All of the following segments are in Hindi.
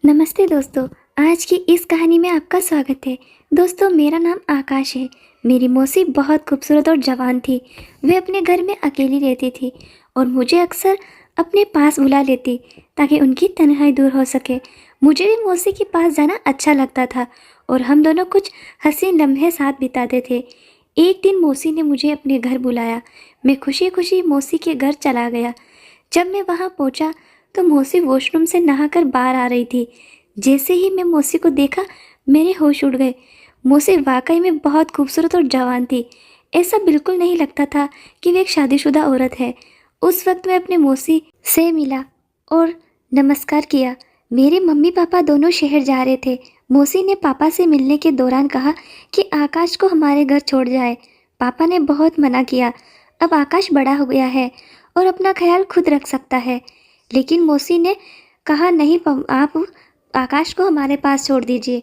नमस्ते दोस्तों। आज की इस कहानी में आपका स्वागत है। दोस्तों, मेरा नाम आकाश है। मेरी मौसी बहुत खूबसूरत और जवान थी। वे अपने घर में अकेली रहती थी और मुझे अक्सर अपने पास बुला लेती ताकि उनकी तन्हाई दूर हो सके। मुझे भी मौसी के पास जाना अच्छा लगता था और हम दोनों कुछ हसीन लम्हे साथ बिताते थे। एक दिन मौसी ने मुझे अपने घर बुलाया। मैं खुशी खुशी मौसी के घर चला गया। जब मैं वहाँ पहुँचा तो मौसी वॉशरूम से नहाकर बाहर आ रही थी। जैसे ही मैं मौसी को देखा, मेरे होश उड़ गए। मौसी वाकई में बहुत खूबसूरत और जवान थी। ऐसा बिल्कुल नहीं लगता था कि वे एक शादीशुदा औरत है। उस वक्त मैं अपने मौसी से मिला और नमस्कार किया। मेरे मम्मी पापा दोनों शहर जा रहे थे। मौसी ने पापा से मिलने के दौरान कहा कि आकाश को हमारे घर छोड़ जाए। पापा ने बहुत मना किया। अब आकाश बड़ा हो गया है और अपना ख्याल खुद रख सकता है। लेकिन मौसी ने कहा, नहीं आप आकाश को हमारे पास छोड़ दीजिए।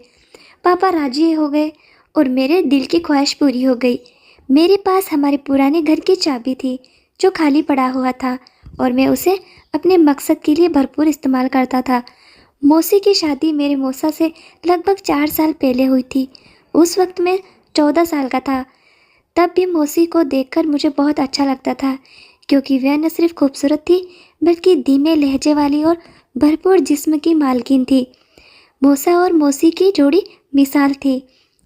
पापा राजी हो गए और मेरे दिल की ख्वाहिश पूरी हो गई। मेरे पास हमारे पुराने घर की चाबी थी जो खाली पड़ा हुआ था और मैं उसे अपने मकसद के लिए भरपूर इस्तेमाल करता था। मौसी की शादी मेरे मौसा से लगभग 4 साल पहले हुई थी। उस वक्त मैं 14 साल का था। तब भी मौसी को देखकर मुझे बहुत अच्छा लगता था क्योंकि वह न सिर्फ खूबसूरत थी बल्कि धीमे लहजे वाली और भरपूर जिस्म की मालकिन थी। मौसा और मौसी की जोड़ी मिसाल थी।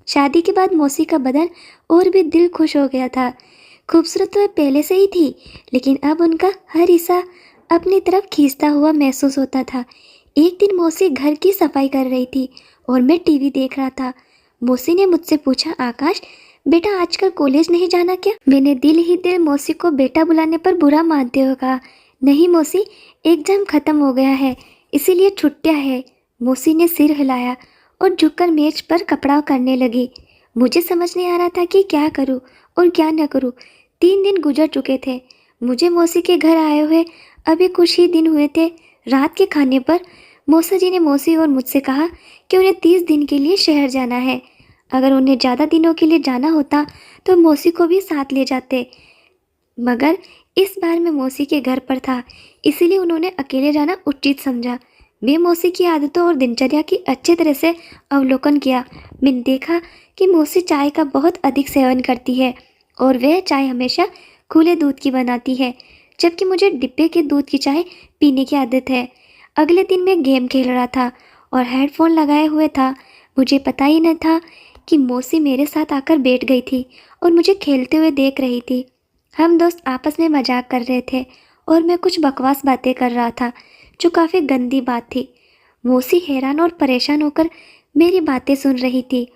शादी के बाद मौसी का बदन और भी दिल खुश हो गया था। खूबसूरत तो वह पहले से ही थी, लेकिन अब उनका हर हिस्सा अपनी तरफ खींचता हुआ महसूस होता था। एक दिन मौसी घर की सफाई कर रही थी और मैं टीवी देख रहा था। मौसी ने मुझसे पूछा, आकाश बेटा आजकल कॉलेज नहीं जाना क्या? मैंने दिल ही दिल मौसी को बेटा बुलाने पर बुरा मानते हुए कहा, नहीं मौसी, एग्जाम खत्म हो गया है, इसीलिए छुट्टियां है। मौसी ने सिर हिलाया और झुककर मेज पर कपड़ा करने लगी। मुझे समझ नहीं आ रहा था कि क्या करूं और क्या न करूं। 3 दिन गुजर चुके थे। मुझे मौसी के घर आए हुए अभी कुछ ही दिन हुए थे। रात के खाने पर मौसा जी ने मौसी और मुझसे कहा कि उन्हें 30 दिन के लिए शहर जाना है। अगर उन्हें ज़्यादा दिनों के लिए जाना होता तो मौसी को भी साथ ले जाते, मगर इस बार मैं मौसी के घर पर था, इसीलिए उन्होंने अकेले जाना उचित समझा। मैं मौसी की आदतों और दिनचर्या की अच्छी तरह से अवलोकन किया। मैंने देखा कि मौसी चाय का बहुत अधिक सेवन करती है और वह चाय हमेशा खुले दूध की बनाती है, जबकि मुझे डिब्बे के दूध की चाय पीने की आदत है। अगले दिन मैं गेम खेल रहा था और हेडफोन लगाए हुए था। मुझे पता ही न था कि मौसी मेरे साथ आकर बैठ गई थी और मुझे खेलते हुए देख रही थी। हम दोस्त आपस में मजाक कर रहे थे और मैं कुछ बकवास बातें कर रहा था जो काफ़ी गंदी बात थी। मौसी हैरान और परेशान होकर मेरी बातें सुन रही थी।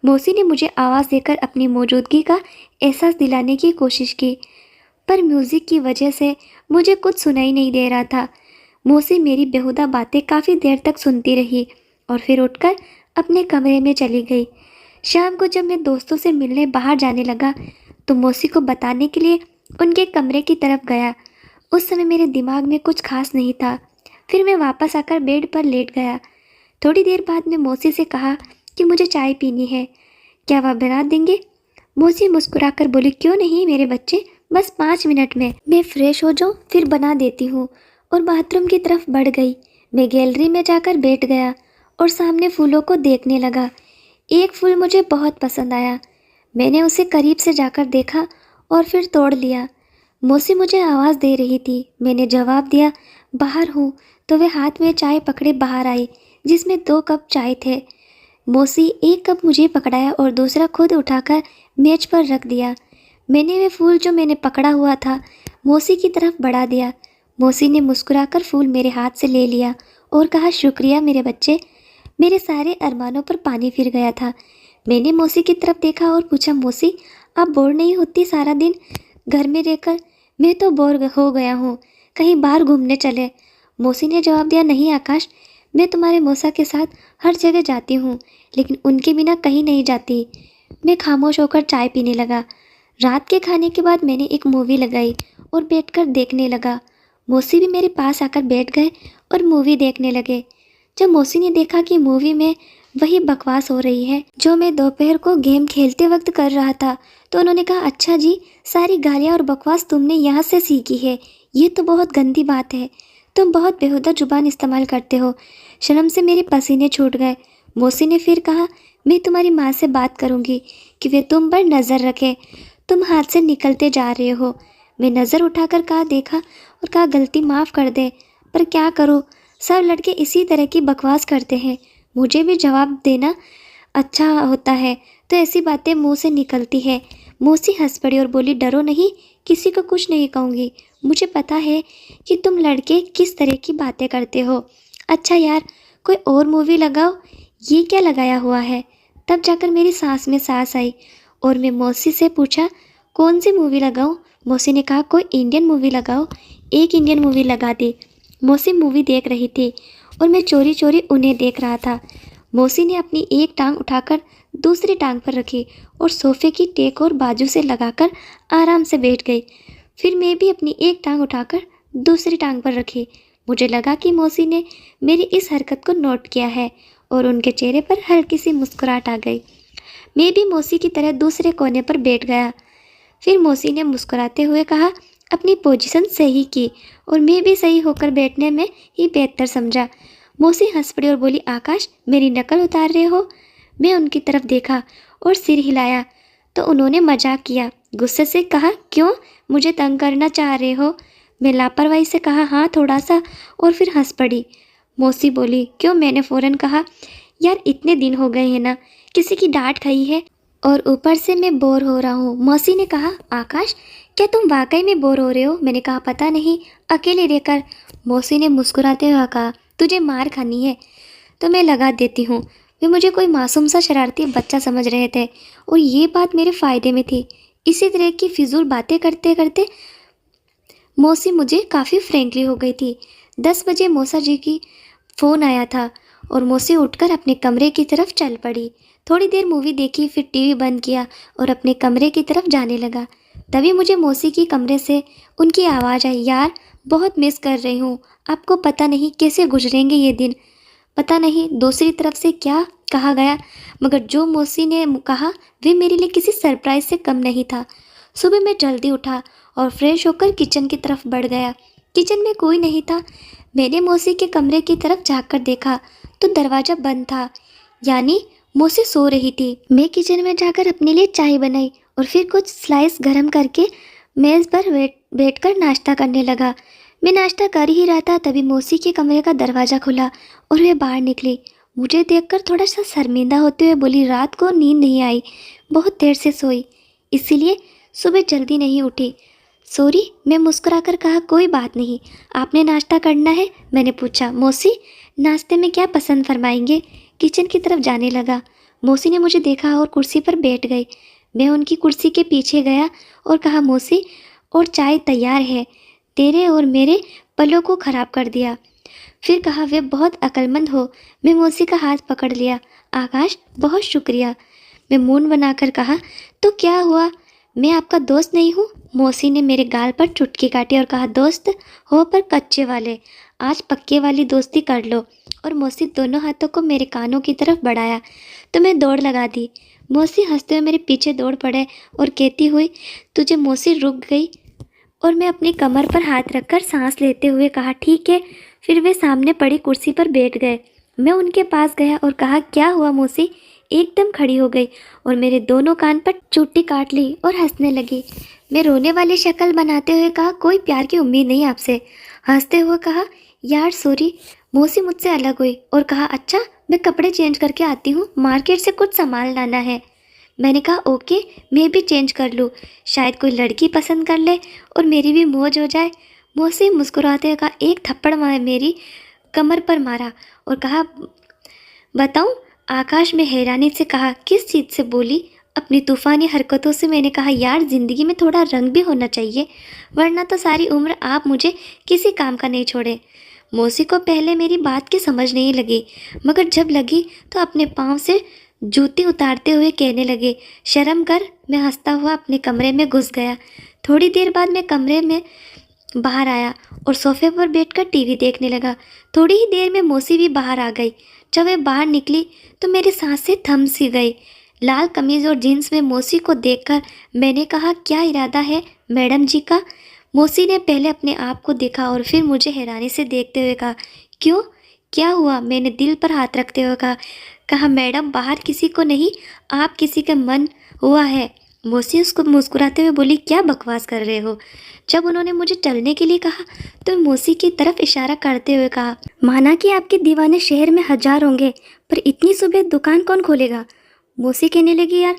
मौसी ने मुझे आवाज़ देकर अपनी मौजूदगी का एहसास दिलाने की कोशिश की, पर म्यूज़िक की वजह से मुझे कुछ सुनाई नहीं दे रहा था। मौसी मेरी बेहुदा बातें काफ़ी देर तक सुनती रही और फिर उठकर अपने कमरे में चली गई। शाम को जब मैं दोस्तों से मिलने बाहर जाने लगा तो मौसी को बताने के लिए उनके कमरे की तरफ गया। उस समय मेरे दिमाग में कुछ खास नहीं था। फिर मैं वापस आकर बेड पर लेट गया। थोड़ी देर बाद मैं मौसी से कहा कि मुझे चाय पीनी है, क्या वह बना देंगे? मौसी मुस्कुराकर बोली, क्यों नहीं मेरे बच्चे, बस 5 मिनट में मैं फ्रेश हो जाऊँ फिर बना देती हूँ, और बाथरूम की तरफ बढ़ गई। मैं गैलरी में जाकर बैठ गया और सामने फूलों को देखने लगा। एक फूल मुझे बहुत पसंद आया। मैंने उसे करीब से जाकर देखा और फिर तोड़ लिया। मौसी मुझे आवाज़ दे रही थी। मैंने जवाब दिया, बाहर हूँ, तो वे हाथ में चाय पकड़े बाहर आई जिसमें 2 कप चाय थे। मौसी एक कप मुझे पकड़ाया और दूसरा खुद उठाकर मेज पर रख दिया। मैंने वे फूल जो मैंने पकड़ा हुआ था मौसी की तरफ बढ़ा दिया। मौसी ने मुस्कुराकर फूल मेरे हाथ से ले लिया और कहा, शुक्रिया मेरे बच्चे। मेरे सारे अरमानों पर पानी फिर गया था। मैंने मौसी की तरफ देखा और पूछा, मौसी आप बोर नहीं होती सारा दिन घर में रहकर? मैं तो बोर हो गया हूँ, कहीं बाहर घूमने चले। मौसी ने जवाब दिया, नहीं आकाश, मैं तुम्हारे मौसा के साथ हर जगह जाती हूँ, लेकिन उनके बिना कहीं नहीं जाती। मैं खामोश होकर चाय पीने लगा। रात के खाने के बाद मैंने एक मूवी लगाई और बैठकर देखने लगा। मौसी भी मेरे पास आकर बैठ गए और मूवी देखने लगे। जब मौसी ने देखा कि मूवी में वही बकवास हो रही है जो मैं दोपहर को गेम खेलते वक्त कर रहा था, तो उन्होंने कहा, अच्छा जी, सारी गालियाँ और बकवास तुमने यहाँ से सीखी है, ये तो बहुत गंदी बात है। तुम बहुत बेहुदा जुबान इस्तेमाल करते हो। शर्म से मेरे पसीने छूट गए। मौसी ने फिर कहा, मैं तुम्हारी माँ से बात करूँगी कि वे तुम पर नज़र रखे। तुम हाथ से निकलते जा रहे हो। मैं नज़र उठाकर कहा देखा और कहा गलती माफ़ कर दे, पर क्या करूँ, सब लड़के इसी तरह की बकवास करते हैं। मुझे भी जवाब देना अच्छा होता है तो ऐसी बातें मुंह से निकलती है। मौसी हंस पड़ी और बोली, डरो नहीं, किसी को कुछ नहीं कहूँगी। मुझे पता है कि तुम लड़के किस तरह की बातें करते हो। अच्छा यार, कोई और मूवी लगाओ। ये क्या लगाया हुआ है? तब जाकर मेरी सांस में सांस आई और मैं मौसी से पूछा, कौन सी मूवी लगाऊं? मौसी ने कहा, कोई इंडियन मूवी लगाओ। एक इंडियन मूवी लगा दी। मौसी मूवी देख रही थी और मैं चोरी चोरी उन्हें देख रहा था। मौसी ने अपनी एक टांग उठाकर दूसरी टांग पर रखी और सोफे की टेक और बाजू से लगाकर आराम से बैठ गई। फिर मैं भी अपनी एक टांग उठाकर दूसरी टांग पर रखी। मुझे लगा कि मौसी ने मेरी इस हरकत को नोट किया है और उनके चेहरे पर हल्की सी मुस्कुराहट आ गई। मैं भी मौसी की तरह दूसरे कोने पर बैठ गया। फिर मौसी ने मुस्कुराते हुए कहा, अपनी पोजीशन सही की और मैं भी सही होकर बैठने में ही बेहतर समझा। मौसी हंस पड़ी और बोली, आकाश, मेरी नकल उतार रहे हो? मैं उनकी तरफ देखा और सिर हिलाया तो उन्होंने मजाक किया। गुस्से से कहा, क्यों, मुझे तंग करना चाह रहे हो? मैं लापरवाही से कहा, हाँ थोड़ा सा, और फिर हंस पड़ी। मौसी बोली, क्यों? मैंने फ़ौरन कहा, यार इतने दिन हो गए हैं ना, किसी की डांट खाई है और ऊपर से मैं बोर हो रहा हूँ। मौसी ने कहा, आकाश, क्या तुम वाकई में बोर हो रहे हो? मैंने कहा, पता नहीं, अकेले रहकर। मौसी ने मुस्कुराते हुए कहा, तुझे मार खानी है तो मैं लगा देती हूँ। वे मुझे कोई मासूम सा शरारती बच्चा समझ रहे थे और ये बात मेरे फ़ायदे में थी। इसी तरह की फिजूल बातें करते करते मौसी मुझे काफ़ी फ्रेंकली हो गई थी। 10 बजे मौसा जी की फ़ोन आया था और मौसी उठकर अपने कमरे की तरफ चल पड़ी। थोड़ी देर मूवी देखी, फिर टीवी बंद किया और अपने कमरे की तरफ जाने लगा। तभी मुझे मौसी की कमरे से उनकी आवाज़ आई, यार बहुत मिस कर रही हूँ। आपको पता नहीं कैसे गुजरेंगे ये दिन। पता नहीं दूसरी तरफ से क्या कहा गया, मगर जो मौसी ने कहा वे मेरे लिए किसी सरप्राइज से कम नहीं था। सुबह मैं जल्दी उठा और फ्रेश होकर किचन की तरफ बढ़ गया। किचन में कोई नहीं था। मैंने मौसी के कमरे की तरफ झांककर देखा तो दरवाज़ा बंद था, यानी मौसी सो रही थी। मैं किचन में जाकर अपने लिए चाय बनाई और फिर कुछ स्लाइस गर्म करके मेज़ पर बैठकर नाश्ता करने लगा। मैं नाश्ता कर ही रहा था तभी मौसी के कमरे का दरवाज़ा खुला और वे बाहर निकली। मुझे देखकर थोड़ा सा शर्मिंदा होते हुए बोली, रात को नींद नहीं आई, बहुत देर से सोई, इसीलिए सुबह जल्दी नहीं उठी। सॉरी, मैं मुस्कुराकर कहा, कोई बात नहीं। आपने नाश्ता करना है? मैंने पूछा। मौसी नाश्ते में क्या पसंद फरमाएंगे? किचन की तरफ जाने लगा। मौसी ने मुझे देखा और कुर्सी पर बैठ गई। मैं उनकी कुर्सी के पीछे गया और कहा, मौसी, और चाय तैयार है। तेरे और मेरे पलों को ख़राब कर दिया। फिर कहा, वे बहुत अक्लमंद हो। मैं मौसी का हाथ पकड़ लिया। आकाश, बहुत शुक्रिया। मैं मुंह बनाकर कहा, तो क्या हुआ, मैं आपका दोस्त नहीं हूँ? मौसी ने मेरे गाल पर चुटकी काटी और कहा, दोस्त हो पर कच्चे वाले, आज पक्के वाली दोस्ती कर लो। और मौसी दोनों हाथों को मेरे कानों की तरफ बढ़ाया तो मैं दौड़ लगा दी। मौसी हंसते हुए मेरे पीछे दौड़ पड़े और कहती हुई, तुझे? मौसी रुक गई और मैं अपनी कमर पर हाथ रखकर सांस लेते हुए कहा, ठीक है। फिर वे सामने पड़ी कुर्सी पर बैठ गए। मैं उनके पास गया और कहा, क्या हुआ मौसी? एकदम खड़ी हो गई और मेरे दोनों कान पर चुट्टी काट ली और हंसने लगी। मैं रोने वाली शक्ल बनाते हुए कहा, कोई प्यार की उम्मीद नहीं आपसे। हंसते हुए कहा, यार सॉरी। मौसी मुझसे अलग हुई और कहा, अच्छा मैं कपड़े चेंज करके आती हूँ, मार्केट से कुछ सामान लाना है। मैंने कहा, ओके, मैं भी चेंज कर लूँ, शायद कोई लड़की पसंद कर ले और मेरी भी मौज हो जाए। मौसी मुस्कुराते हुए कहा, एक थप्पड़ मेरी कमर पर मारा और कहा, बताऊँ? आकाश में हैरानी से कहा, किस चीज़ से? बोली, अपनी तूफ़ानी हरकतों से। मैंने कहा, यार ज़िंदगी में थोड़ा रंग भी होना चाहिए, वरना तो सारी उम्र आप मुझे किसी काम का नहीं छोड़े। मौसी को पहले मेरी बात की समझ नहीं लगी, मगर जब लगी तो अपने पाँव से जूती उतारते हुए कहने लगे, शर्म कर। मैं हंसता हुआ अपने कमरे में घुस गया। थोड़ी देर बाद मैं कमरे में बाहर आया और सोफे पर बैठकर टीवी देखने लगा। थोड़ी ही देर में मौसी भी बाहर आ गई। जब वे बाहर निकली तो मेरी सांसें थम सी गई। लाल कमीज़ और जीन्स में मौसी को देखकर मैंने कहा, क्या इरादा है मैडम जी का? मौसी ने पहले अपने आप को देखा और फिर मुझे हैरानी से देखते हुए कहा, क्यों, क्या हुआ? मैंने दिल पर हाथ रखते हुए कहा मैडम, बाहर किसी को नहीं, आप किसी का मन हुआ है। मौसी उसको मुस्कुराते हुए बोली, क्या बकवास कर रहे हो? जब उन्होंने मुझे चलने के लिए कहा तो मौसी की तरफ इशारा करते हुए कहा, माना कि आपके दीवाने शहर में 1000 होंगे, पर इतनी सुबह दुकान कौन खोलेगा? मौसी कहने लगी, यार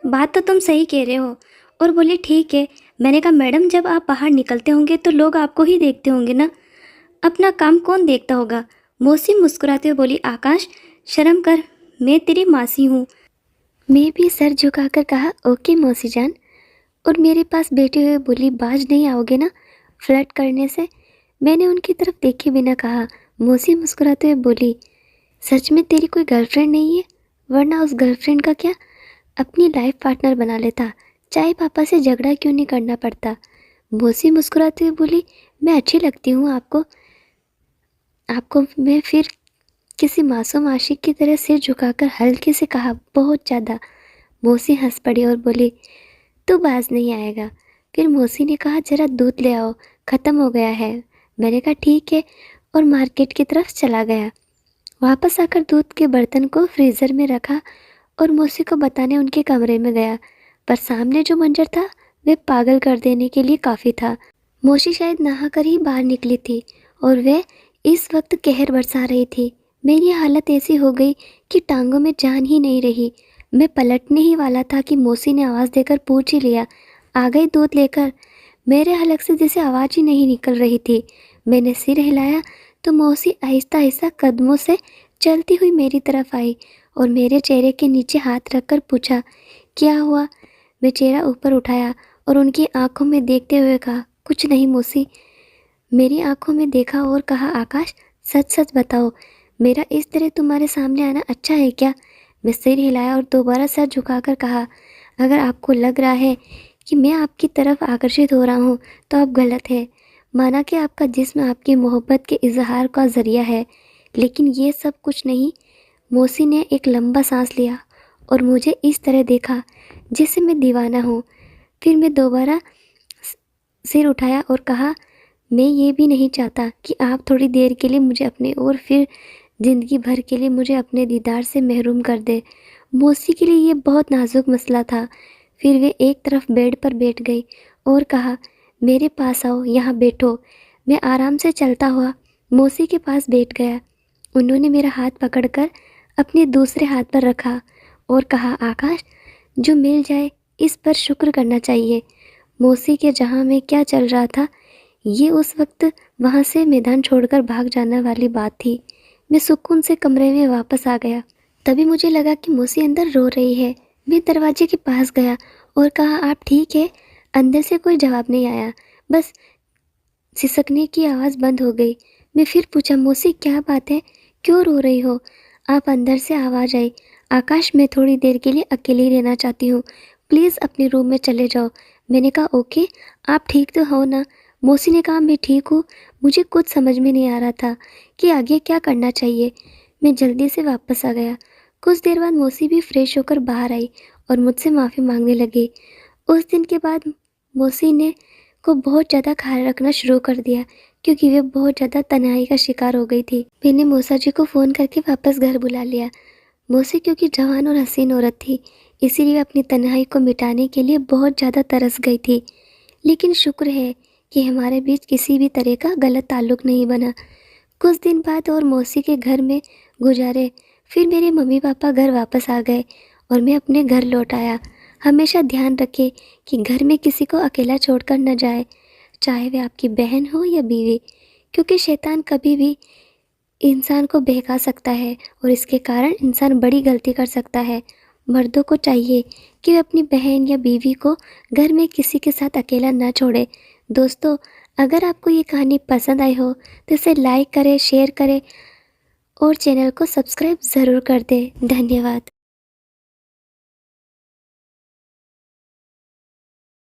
बात तो तुम सही कह रहे हो, और बोली, ठीक है। मैंने कहा, मैडम जब आप बाहर निकलते होंगे तो लोग आपको ही देखते होंगे ना, अपना काम कौन देखता होगा? मौसी मुस्कुराते हुए बोली, आकाश शर्म कर, मैं तेरी मासी हूँ। मैं भी सर झुकाकर कहा, ओके मौसी जान, और मेरे पास बैठे हुए बोली, बाज नहीं आओगे ना फ्लर्ट करने से? मैंने उनकी तरफ देखे बिना कहा। मौसी मुस्कुराते हुए बोली, सच में तेरी कोई गर्लफ्रेंड नहीं है? वरना उस गर्लफ्रेंड का क्या, अपनी लाइफ पार्टनर बना लेता, चाहे पापा से झगड़ा क्यों नहीं करना पड़ता। मौसी मुस्कुराते हुए बोली, मैं अच्छी लगती हूँ आपको? आपको मैं फिर किसी मासूम आशिक की तरह सिर झुकाकर हल्के से कहा, बहुत ज़्यादा। मौसी हंस पड़ी और बोली, तू बाज नहीं आएगा। फिर मौसी ने कहा, ज़रा दूध ले आओ, ख़त्म हो गया है। मैंने कहा ठीक है, और मार्केट की तरफ चला गया। वापस आकर दूध के बर्तन को फ्रीज़र में रखा और मौसी को बताने उनके कमरे में गया, पर सामने जो मंजर था वह पागल कर देने के लिए काफ़ी था। मौसी शायद नहाकर ही बाहर निकली थी और वह इस वक्त कहर बरसा रही थी। मेरी हालत ऐसी हो गई कि टांगों में जान ही नहीं रही। मैं पलटने ही वाला था कि मौसी ने आवाज़ देकर पूछ ही लिया, आ गई दूध लेकर? मेरे हलक से जैसे आवाज़ ही नहीं निकल रही थी। मैंने सिर हिलाया तो मौसी आहिस्ता आहिस्ता कदमों से चलती हुई मेरी तरफ आई और मेरे चेहरे के नीचे हाथ रखकर पूछा, क्या हुआ? मैं चेहरा ऊपर उठाया और उनकी आंखों में देखते हुए कहा, कुछ नहीं मौसी। मेरी आंखों में देखा और कहा, आकाश सच सच बताओ, मेरा इस तरह तुम्हारे सामने आना अच्छा है क्या? मैं सिर हिलाया और दोबारा सर झुकाकर कहा, अगर आपको लग रहा है कि मैं आपकी तरफ आकर्षित हो रहा हूँ तो आप गलत है। माना कि आपका जिस्म आपकी मोहब्बत के इजहार का ज़रिया है, लेकिन ये सब कुछ नहीं। मौसी ने एक लंबा सांस लिया और मुझे इस तरह देखा जैसे मैं दीवाना हूँ। फिर मैं दोबारा सिर उठाया और कहा, मैं ये भी नहीं चाहता कि आप थोड़ी देर के लिए मुझे अपने और फिर ज़िंदगी भर के लिए मुझे अपने दीदार से महरूम कर दे। मौसी के लिए ये बहुत नाजुक मसला था। फिर वे एक तरफ बेड पर बैठ गई और कहा, मेरे पास आओ, यहाँ बैठो। मैं आराम से चलता हुआ मौसी के पास बैठ गया। उन्होंने मेरा हाथ पकड़कर अपने दूसरे हाथ पर रखा और कहा, आकाश जो मिल जाए इस पर शुक्र करना चाहिए। मौसी के जहाँ में क्या चल रहा था, ये उस वक्त वहाँ से मैदान छोड़कर भाग जाने वाली बात थी। मैं सुकून से कमरे में वापस आ गया। तभी मुझे लगा कि मौसी अंदर रो रही है। मैं दरवाजे के पास गया और कहा, आप ठीक है? अंदर से कोई जवाब नहीं आया, बस सिसकने की आवाज़ बंद हो गई। मैं फिर पूछा, मौसी क्या बात है, क्यों रो रही हो? आप अंदर से आवाज़ आई, आकाश मैं थोड़ी देर के लिए अकेली रहना चाहती हूँ, प्लीज़ अपने रूम में चले जाओ। मैंने कहा, ओके, आप ठीक तो हो ना? मौसी ने कहा, मैं ठीक हूँ। मुझे कुछ समझ में नहीं आ रहा था कि आगे क्या करना चाहिए। मैं जल्दी से वापस आ गया। कुछ देर बाद मौसी भी फ्रेश होकर बाहर आई और मुझसे माफ़ी मांगने लगी। उस दिन के बाद मौसी ने को बहुत ज़्यादा ख्याल रखना शुरू कर दिया, क्योंकि वे बहुत ज़्यादा तन्हाई का शिकार हो गई थी। मैंने मौसा जी को फ़ोन करके वापस घर बुला लिया। मौसी क्योंकि जवान और हसीन औरत थी, इसीलिए अपनी तन्हाई को मिटाने के लिए बहुत ज़्यादा तरस गई थी। लेकिन शुक्र है कि हमारे बीच किसी भी तरह का गलत ताल्लुक़ नहीं बना। कुछ दिन बाद और मौसी के घर में गुजारे। फिर मेरे मम्मी पापा घर वापस आ गए और मैं अपने घर लौट आया। हमेशा ध्यान रखें कि घर में किसी को अकेला छोड़कर न जाए, चाहे वह आपकी बहन हो या बीवी, क्योंकि शैतान कभी भी इंसान को बहका सकता है और इसके कारण इंसान बड़ी गलती कर सकता है। मर्दों को चाहिए कि वे अपनी बहन या बीवी को घर में किसी के साथ अकेला न छोड़े। दोस्तों, अगर आपको ये कहानी पसंद आई हो तो इसे लाइक करें, शेयर करें और चैनल को सब्सक्राइब ज़रूर कर दें। धन्यवाद।